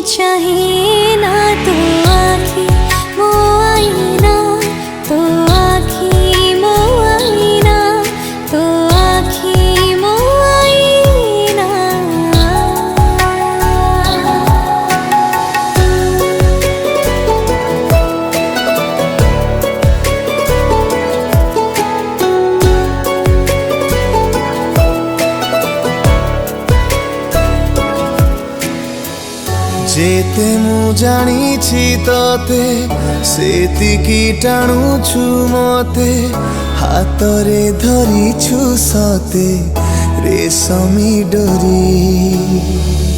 चाहे ना तो आँखी मो आईना, तो आँखी मो आईना, तो आँखी मो आईना। जेते मु जानी तोते सेतिकी टाणुछु मते, हातरे धरिछु सते रेशमी डोरी।